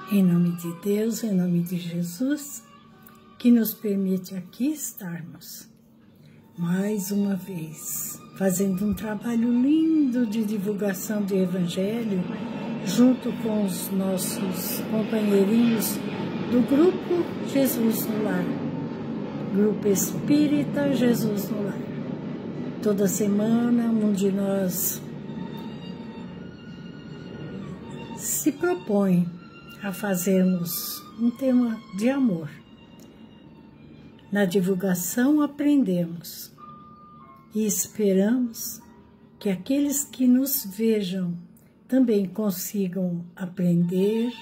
Em nome de Deus, em nome de Jesus, que nos permite aqui estarmos, mais uma vez, fazendo um trabalho lindo de divulgação do Evangelho, junto com os nossos companheirinhos do Grupo Jesus no Lar, Grupo Espírita Jesus no Lar. Toda semana, um de nós se propõe a fazermos um tema de amor. Na divulgação aprendemos e esperamos que aqueles que nos vejam também consigam aprender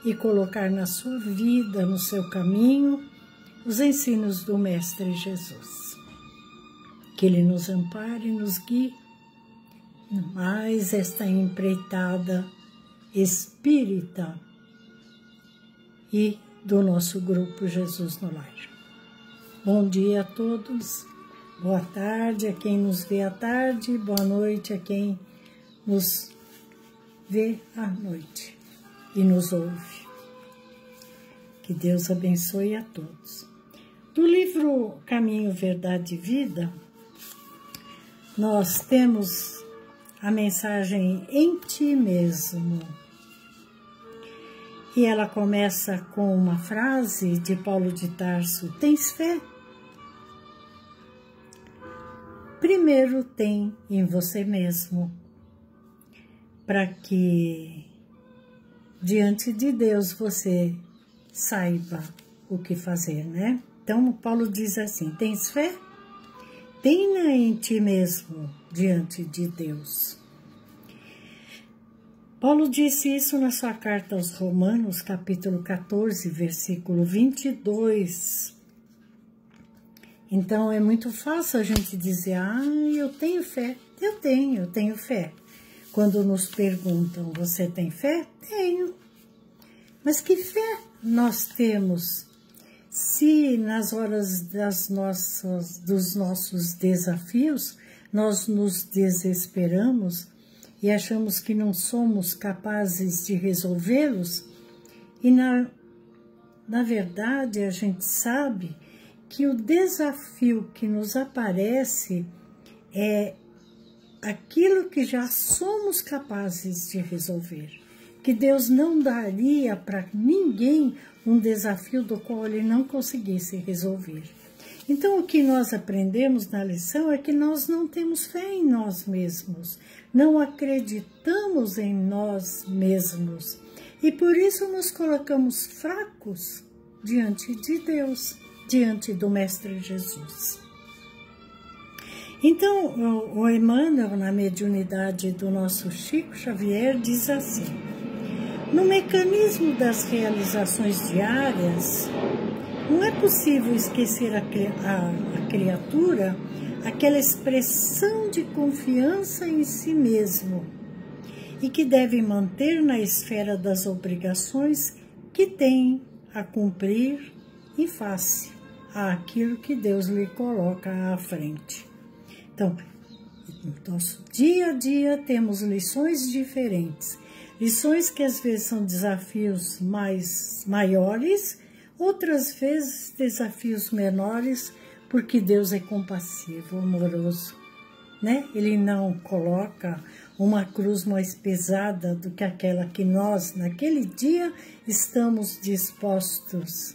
e colocar na sua vida, no seu caminho, os ensinos do Mestre Jesus. Que Ele nos ampare e nos guie mais esta empreitada espírita e do nosso Grupo Jesus no Lar. Bom dia a todos, boa tarde a quem nos vê à tarde, boa noite a quem nos vê à noite e nos ouve. Que Deus abençoe a todos. Do livro Caminho, Verdade e Vida, nós temos a mensagem em ti mesmo. E ela começa com uma frase de Paulo de Tarso: tens fé? Primeiro tem em você mesmo, para que diante de Deus você saiba o que fazer, né? Então, Paulo diz assim: tens fé? Tenha em ti mesmo diante de Deus. Paulo disse isso na sua carta aos Romanos, capítulo 14, versículo 22. Então, é muito fácil a gente dizer: eu tenho fé. Eu tenho fé. Quando nos perguntam: você tem fé? Tenho. Mas que fé nós temos se nas horas dos nossos desafios nós nos desesperamos e achamos que não somos capazes de resolvê-los? E na verdade a gente sabe que o desafio que nos aparece é aquilo que já somos capazes de resolver. Que Deus não daria para ninguém um desafio do qual Ele não conseguisse resolver. Então, o que nós aprendemos na lição é que nós não temos fé em nós mesmos, não acreditamos em nós mesmos, e por isso nos colocamos fracos diante de Deus, diante do Mestre Jesus. Então, o Emmanuel, na mediunidade do nosso Chico Xavier, diz assim: no mecanismo das realizações diárias, não é possível esquecer a criatura aquela expressão de confiança em si mesmo e que deve manter na esfera das obrigações que tem a cumprir em face àquilo que Deus lhe coloca à frente. Então, no nosso dia a dia temos lições diferentes, lições que às vezes são desafios maiores, outras vezes desafios menores, porque Deus é compassivo, amoroso, né? Ele não coloca uma cruz mais pesada do que aquela que nós, naquele dia, estamos dispostos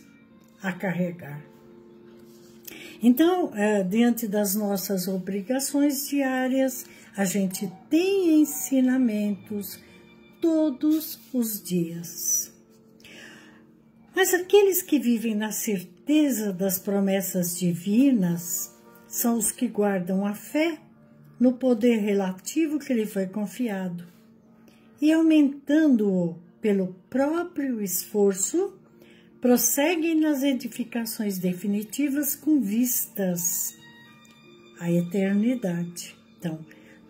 a carregar. Então, diante das nossas obrigações diárias, a gente tem ensinamentos todos os dias. Mas aqueles que vivem na certeza das promessas divinas são os que guardam a fé no poder relativo que lhe foi confiado e, aumentando-o pelo próprio esforço, prosseguem nas edificações definitivas com vistas à eternidade. Então,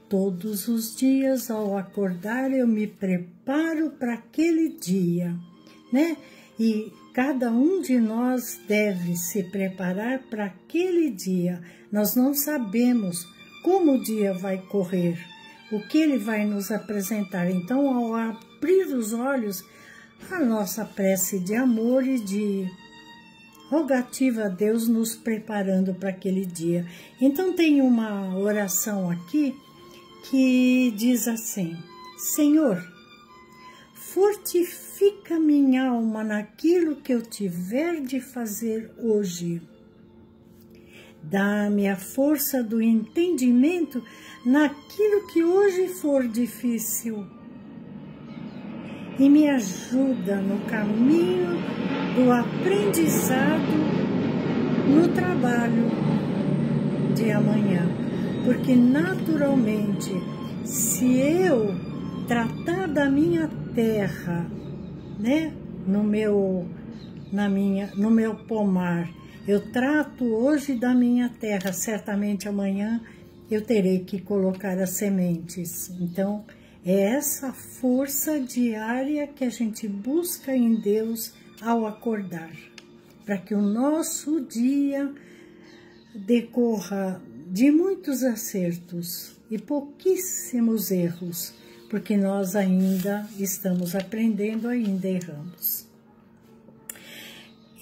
todos os dias, ao acordar, eu me preparo para aquele dia, né? E cada um de nós deve se preparar para aquele dia. Nós não sabemos como o dia vai correr, o que ele vai nos apresentar. Então, ao abrir os olhos, a nossa prece de amor e de rogativa a Deus, nos preparando para aquele dia. Então tem uma oração aqui que diz assim: Senhor, fortifica minha alma naquilo que eu tiver de fazer hoje. Dá-me a força do entendimento naquilo que hoje for difícil. E me ajuda no caminho do aprendizado no trabalho de amanhã. Porque, naturalmente, se eu tratar da minha terra, né, no meu pomar, eu trato hoje da minha terra, certamente amanhã eu terei que colocar as sementes. Então, é essa força diária que a gente busca em Deus ao acordar, para que o nosso dia decorra de muitos acertos e pouquíssimos erros, porque nós ainda estamos aprendendo, ainda erramos.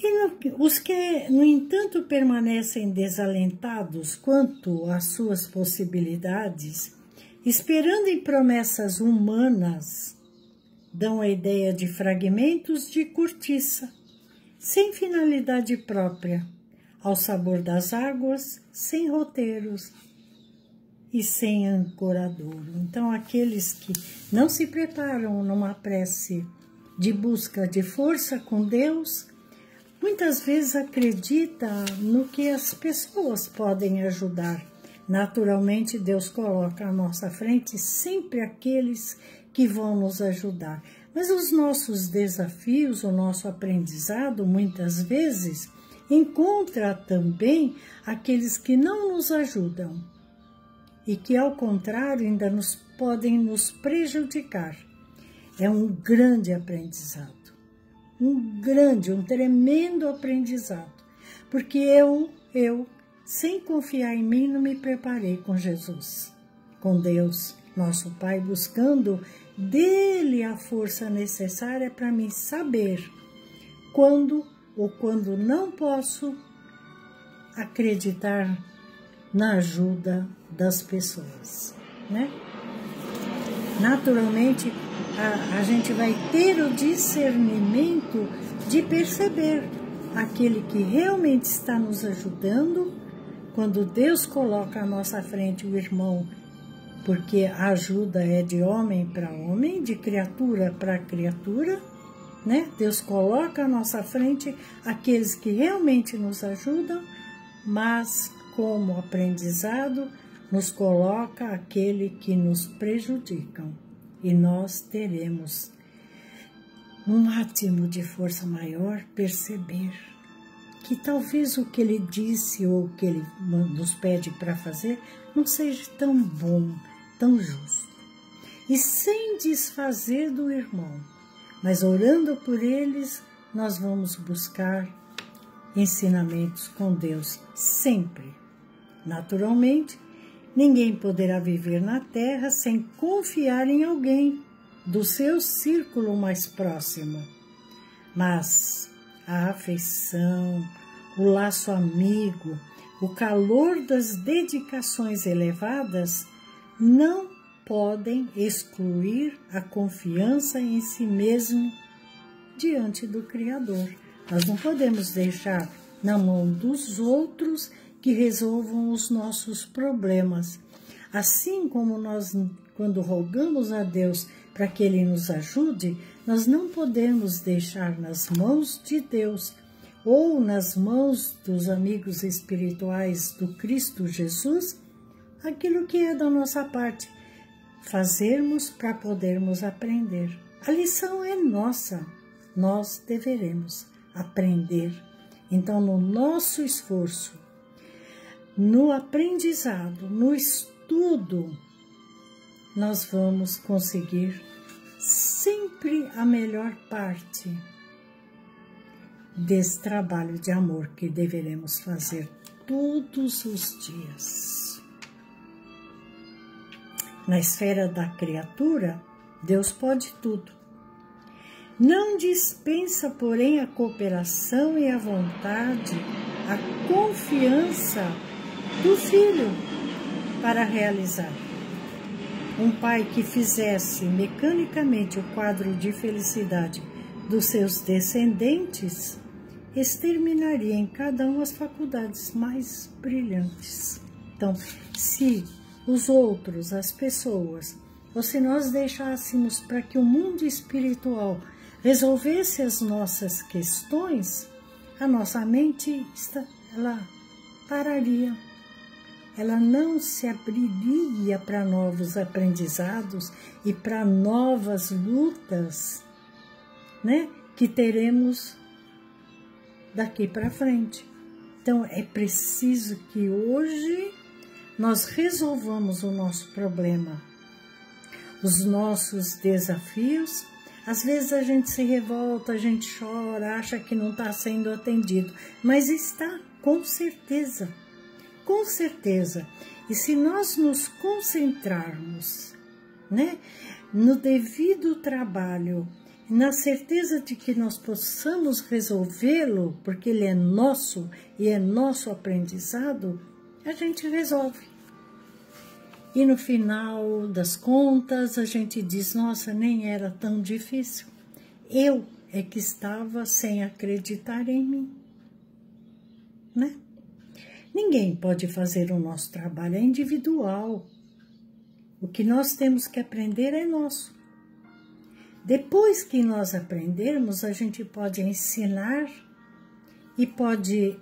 E os que, no entanto, permanecem desalentados quanto às suas possibilidades, esperando em promessas humanas, dão a ideia de fragmentos de cortiça, sem finalidade própria, ao sabor das águas, sem roteiros e sem ancoradouro. Então, aqueles que não se preparam numa prece de busca de força com Deus, muitas vezes acreditam no que as pessoas podem ajudar. Naturalmente, Deus coloca à nossa frente sempre aqueles que vão nos ajudar. Mas os nossos desafios, o nosso aprendizado, muitas vezes, encontra também aqueles que não nos ajudam e que, ao contrário, ainda podem nos prejudicar. É um grande aprendizado, um tremendo aprendizado, porque eu, sem confiar em mim, não me preparei com Jesus, com Deus, nosso Pai, buscando dele a força necessária para me saber quando não posso acreditar na ajuda das pessoas, né? Naturalmente, a gente vai ter o discernimento de perceber aquele que realmente está nos ajudando, quando Deus coloca à nossa frente o irmão, porque a ajuda é de homem para homem, de criatura para criatura, né? Deus coloca à nossa frente aqueles que realmente nos ajudam, mas como aprendizado nos coloca aquele que nos prejudicam. E nós teremos um átimo de força maior perceber que talvez o que ele disse ou o que ele nos pede para fazer não seja tão bom, tão justo. E sem desfazer do irmão, mas orando por eles, nós vamos buscar ensinamentos com Deus sempre. Naturalmente, ninguém poderá viver na terra sem confiar em alguém do seu círculo mais próximo. Mas a afeição, o laço amigo, o calor das dedicações elevadas não podem excluir a confiança em si mesmo diante do Criador. Nós não podemos deixar na mão dos outros que resolvam os nossos problemas. Assim como nós, quando rogamos a Deus para que Ele nos ajude, nós não podemos deixar nas mãos de Deus ou nas mãos dos amigos espirituais do Cristo Jesus aquilo que é da nossa parte, fazermos para podermos aprender. A lição é nossa, nós deveremos aprender. Então, no nosso esforço, no aprendizado, no estudo, nós vamos conseguir sempre a melhor parte desse trabalho de amor que deveremos fazer todos os dias. Na esfera da criatura, Deus pode tudo. Não dispensa, porém, a cooperação e a vontade, a confiança do filho para realizar. Um pai que fizesse mecanicamente o quadro de felicidade dos seus descendentes, exterminaria em cada um as faculdades mais brilhantes. Então, se os outros, as pessoas, ou se nós deixássemos para que o mundo espiritual resolvesse as nossas questões, a nossa mente ela pararia. Ela não se abriria para novos aprendizados e para novas lutas, né, que teremos daqui para frente. Então, é preciso que hoje nós resolvamos o nosso problema, os nossos desafios. Às vezes a gente se revolta, a gente chora, acha que não está sendo atendido, mas está, com certeza. Com certeza. E se nós nos concentrarmos, né, no devido trabalho, na certeza de que nós possamos resolvê-lo, porque ele é nosso e é nosso aprendizado, a gente resolve. E no final das contas, a gente diz, nossa, nem era tão difícil. Eu é que estava sem acreditar em mim, né? Ninguém pode fazer o nosso trabalho, é individual. O que nós temos que aprender é nosso. Depois que nós aprendermos, a gente pode ensinar e pode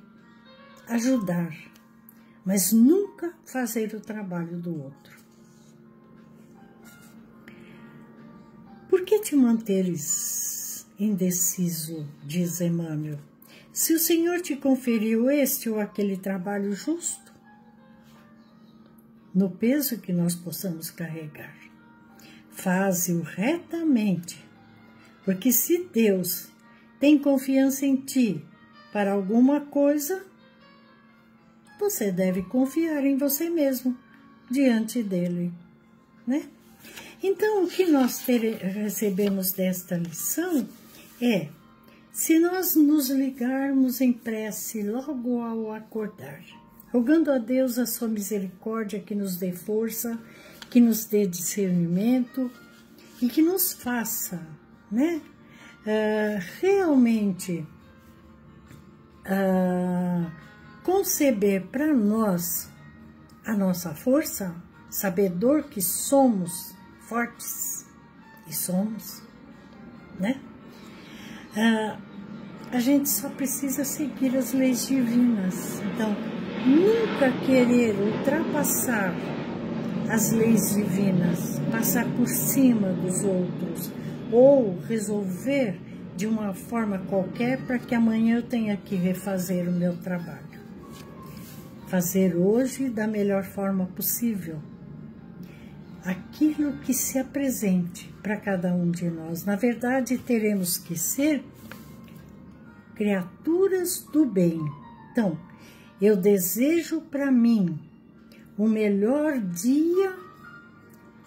ajudar, mas nunca fazer o trabalho do outro. Por que te manteres indeciso, diz Emmanuel? Se o Senhor te conferiu este ou aquele trabalho justo, no peso que nós possamos carregar, faze-o retamente, porque se Deus tem confiança em ti para alguma coisa, você deve confiar em você mesmo diante dele, né? Então, o que nós recebemos desta lição é: se nós nos ligarmos em prece logo ao acordar, rogando a Deus a sua misericórdia que nos dê força, que nos dê discernimento e que nos faça, né, realmente conceber para nós a nossa força, sabedor que somos fortes, e somos, né? A gente só precisa seguir as leis divinas. Então, nunca querer ultrapassar as leis divinas, passar por cima dos outros, ou resolver de uma forma qualquer para que amanhã eu tenha que refazer o meu trabalho. Fazer hoje da melhor forma possível aquilo que se apresente para cada um de nós. Na verdade, teremos que ser criaturas do bem. Então, eu desejo para mim o melhor dia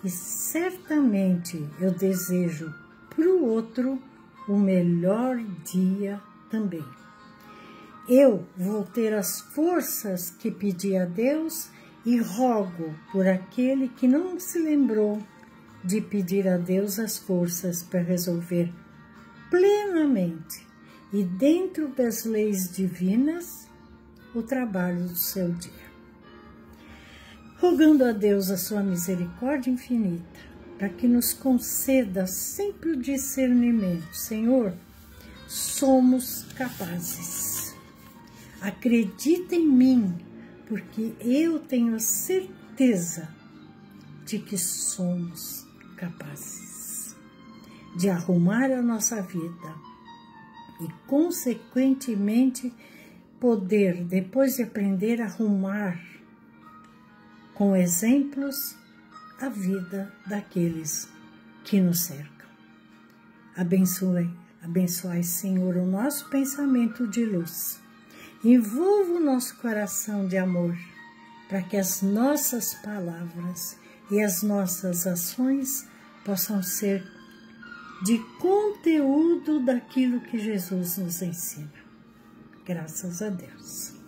e certamente eu desejo para o outro o melhor dia também. Eu vou ter as forças que pedi a Deus e rogo por aquele que não se lembrou de pedir a Deus as forças para resolver plenamente e dentro das leis divinas o trabalho do seu dia. Rogando a Deus a sua misericórdia infinita, para que nos conceda sempre o discernimento. Senhor, somos capazes. Acredita em mim, porque eu tenho a certeza de que somos capazes de arrumar a nossa vida e, consequentemente, poder, depois de aprender a arrumar com exemplos a vida daqueles que nos cercam. Abençoai, Senhor, o nosso pensamento de luz. Envolva o nosso coração de amor, para que as nossas palavras e as nossas ações possam ser de conteúdo daquilo que Jesus nos ensina. Graças a Deus.